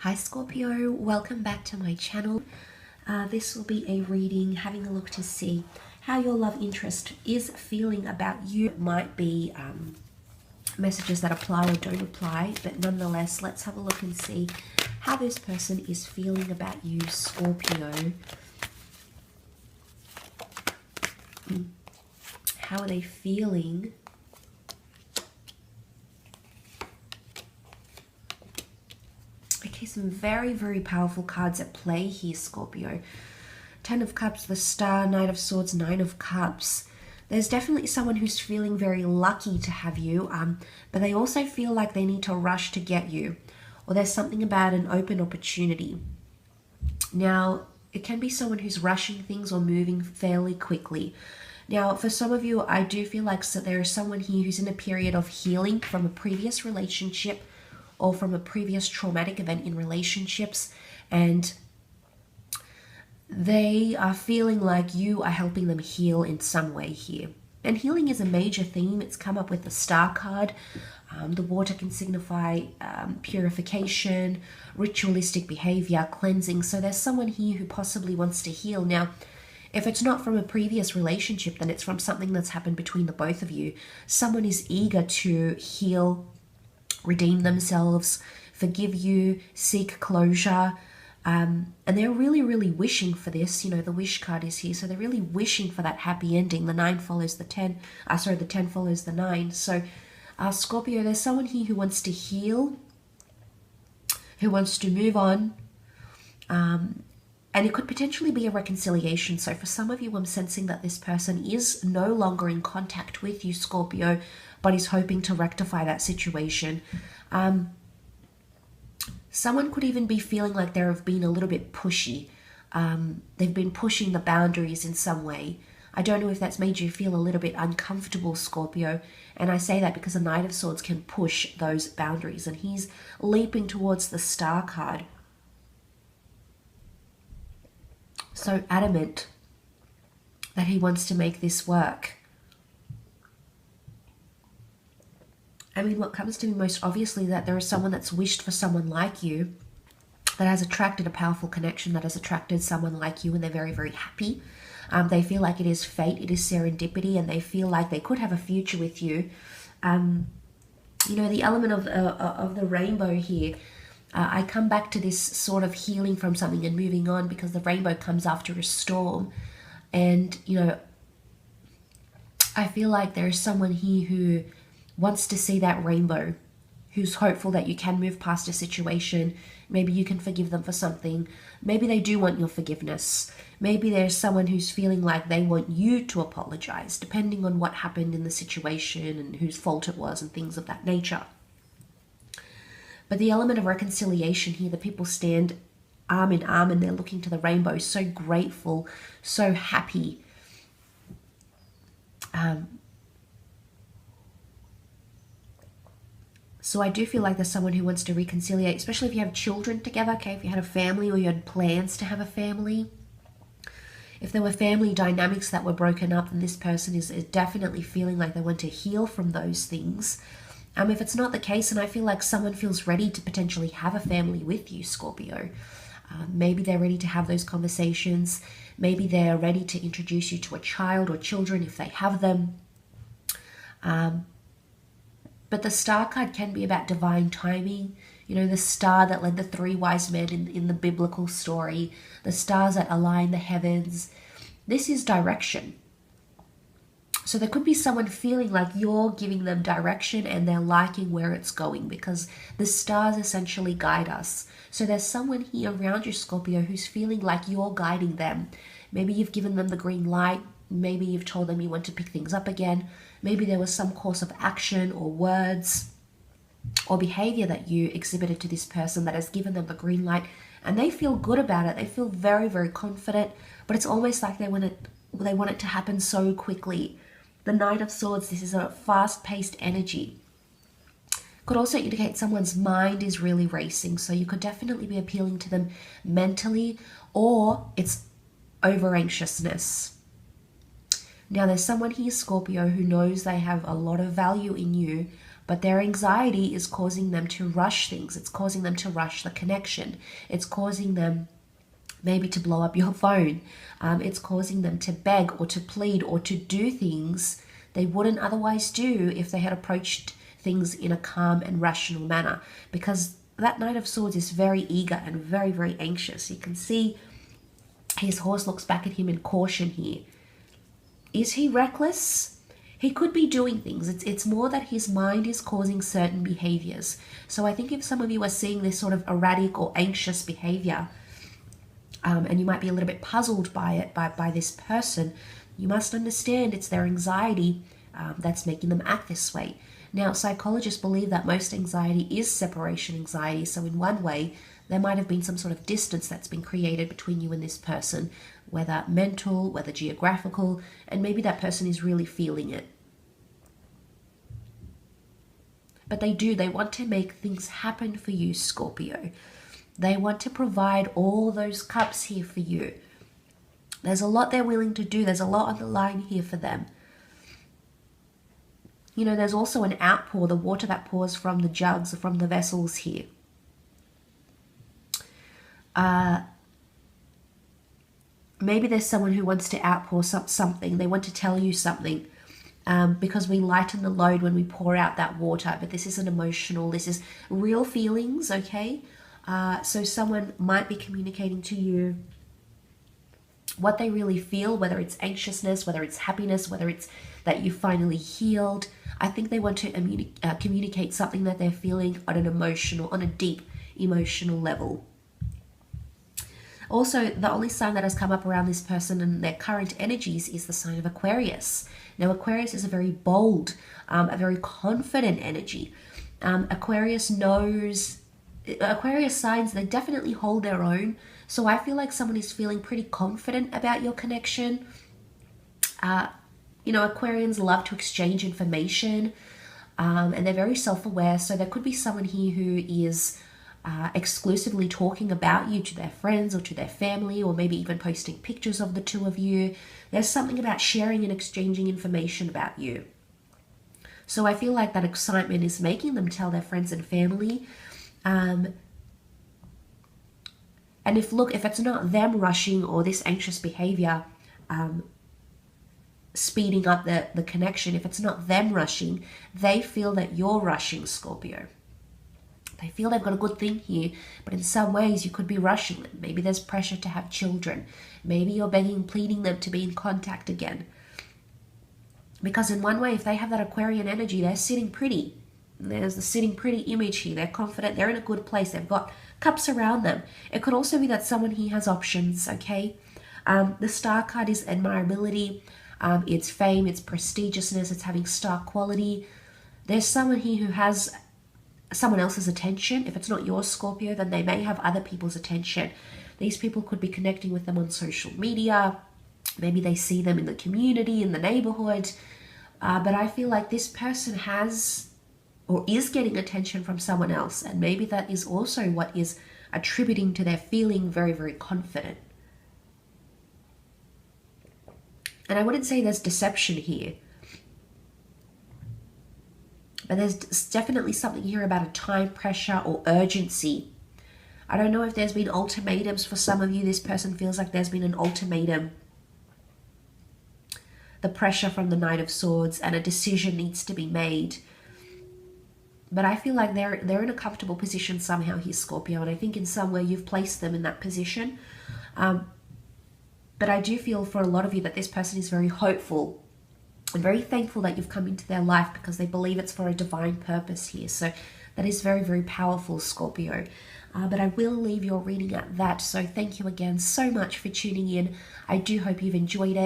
Hi Scorpio, welcome back to my channel. This will be a reading, having a look to see how your love interest is feeling about you. It might be messages that apply or don't apply, but nonetheless, let's have a look and see how this person is feeling about you, Scorpio. How are they feeling? Okay, some very, very powerful cards at play here, Scorpio. 10 of Cups, the Star, Knight of Swords, 9 of Cups. There's definitely someone who's feeling very lucky to have you, but they also feel like they need to rush to get you, or there's something about an open opportunity. Now, it can be someone who's rushing things or moving fairly quickly. Now, for some of you, I do feel like there is someone here who's in a period of healing from a previous relationship or from a previous traumatic event in relationships, and they are feeling like you are helping them heal in some way here. And healing is a major theme. It's come up with the Star card. The water can signify purification, ritualistic behavior, cleansing. So there's someone here who possibly wants to heal. Now, if it's not from a previous relationship, then it's from something that's happened between the both of you. Someone is eager to heal, redeem themselves, forgive you, seek closure. And they're really, really wishing for this. You know, the wish card is here. So they're really wishing for that happy ending. The 9 follows the 10. The 10 follows the 9. So Scorpio, there's someone here who wants to heal, who wants to move on. And it could potentially be a reconciliation. So for some of you, I'm sensing that this person is no longer in contact with you, Scorpio, but is hoping to rectify that situation. Someone could even be feeling like they've been a little bit pushy. They've been pushing the boundaries in some way. I don't know if that's made you feel a little bit uncomfortable, Scorpio. And I say that because the Knight of Swords can push those boundaries. And he's leaping towards the Star card. So adamant that he wants to make this work. I mean, what comes to me most obviously that there is someone that's wished for someone like you, that has attracted a powerful connection, that has attracted someone like you, and they're very, very happy. They feel like it is fate, it is serendipity, and they feel like they could have a future with you. You know, the element of the rainbow here, I come back to this sort of healing from something and moving on, because the rainbow comes after a storm. And, you know, I feel like there is someone here who wants to see that rainbow, who's hopeful that you can move past a situation. Maybe you can forgive them for something. Maybe they do want your forgiveness. Maybe there's someone who's feeling like they want you to apologize, depending on what happened in the situation and whose fault it was and things of that nature. But the element of reconciliation here, the people stand arm in arm and they're looking to the rainbow, so grateful, so happy. So I do feel like there's someone who wants to reconciliate, especially if you have children together, okay? If you had a family or you had plans to have a family. If there were family dynamics that were broken up, then this person is definitely feeling like they want to heal from those things. If it's not the case, and I feel like someone feels ready to potentially have a family with you, Scorpio. Maybe they're ready to have those conversations. Maybe they're ready to introduce you to a child or children if they have them. But the Star card can be about divine timing. You know, the star that led the 3 wise men in the biblical story. The stars that align the heavens. This is direction. So there could be someone feeling like you're giving them direction and they're liking where it's going, because the stars essentially guide us. So there's someone here around you, Scorpio, who's feeling like you're guiding them. Maybe you've given them the green light. Maybe you've told them you want to pick things up again. Maybe there was some course of action or words or behavior that you exhibited to this person that has given them the green light, and they feel good about it. They feel very, very confident, but it's almost like they want it to happen so quickly. The Knight of Swords, this is a fast-paced energy. Could also indicate someone's mind is really racing, so you could definitely be appealing to them mentally, or it's over-anxiousness. Now, there's someone here, Scorpio, who knows they have a lot of value in you, But their anxiety is causing them to rush things. It's causing them to rush the connection. It's causing them maybe to blow up your phone. It's causing them to beg or to plead or to do things they wouldn't otherwise do if they had approached things in a calm and rational manner. Because that Knight of Swords is very eager and very, very anxious. You can see his horse looks back at him in caution here. Is he reckless? He could be doing things. It's more that his mind is causing certain behaviors. So I think if some of you are seeing this sort of erratic or anxious behavior, and you might be a little bit puzzled by it, by this person, you must understand it's their anxiety that's making them act this way. Now, psychologists believe that most anxiety is separation anxiety. So in one way, there might have been some sort of distance that's been created between you and this person, whether mental, whether geographical, and maybe that person is really feeling it. But they want to make things happen for you, Scorpio. They want to provide all those cups here for you. There's a lot they're willing to do. There's a lot on the line here for them. You know, there's also an outpour, the water that pours from the jugs, from the vessels here. Maybe there's someone who wants to outpour something. They want to tell you something. Because we lighten the load when we pour out that water. But this isn't emotional. This is real feelings, okay? So someone might be communicating to you what they really feel, whether it's anxiousness, whether it's happiness, whether it's that you finally healed. I think they want to communicate something that they're feeling on a deep emotional level. Also, the only sign that has come up around this person and their current energies is the sign of Aquarius. Now, Aquarius is a very bold, a very confident energy. Aquarius signs, they definitely hold their own. So I feel like someone is feeling pretty confident about your connection. You know, Aquarians love to exchange information, and they're very self-aware. So there could be someone here who is exclusively talking about you to their friends or to their family, or maybe even posting pictures of the two of you. There's something about sharing and exchanging information about you. So I feel like that excitement is making them tell their friends and family. And if it's not them rushing or this anxious behavior speeding up the connection, if it's not them rushing, they feel that you're rushing, Scorpio. They feel they've got a good thing here, but in some ways you could be rushing them. Maybe there's pressure to have children. Maybe you're begging, pleading them to be in contact again. Because in one way, if they have that Aquarian energy, they're sitting pretty. There's the sitting pretty image here. They're confident. They're in a good place. They've got cups around them. It could also be that someone here has options, okay? The star card is admirability. It's fame. It's prestigiousness. It's having star quality. There's someone here who has someone else's attention. If it's not your Scorpio, then they may have other people's attention. These people could be connecting with them on social media. Maybe they see them in the community, in the neighborhood. But I feel like this person has or is getting attention from someone else. And maybe that is also what is attributing to their feeling very, very confident. And I wouldn't say there's deception here. But there's definitely something here about a time pressure or urgency. I don't know if there's been ultimatums for some of you. This person feels like there's been an ultimatum. The pressure from the Knight of Swords, and a decision needs to be made. But I feel like they're in a comfortable position somehow here, Scorpio. And I think in some way you've placed them in that position. But I do feel for a lot of you that this person is very hopeful. I'm very thankful that you've come into their life because they believe it's for a divine purpose here. So that is very, very powerful, Scorpio. But I will leave your reading at that. So thank you again so much for tuning in. I do hope you've enjoyed it.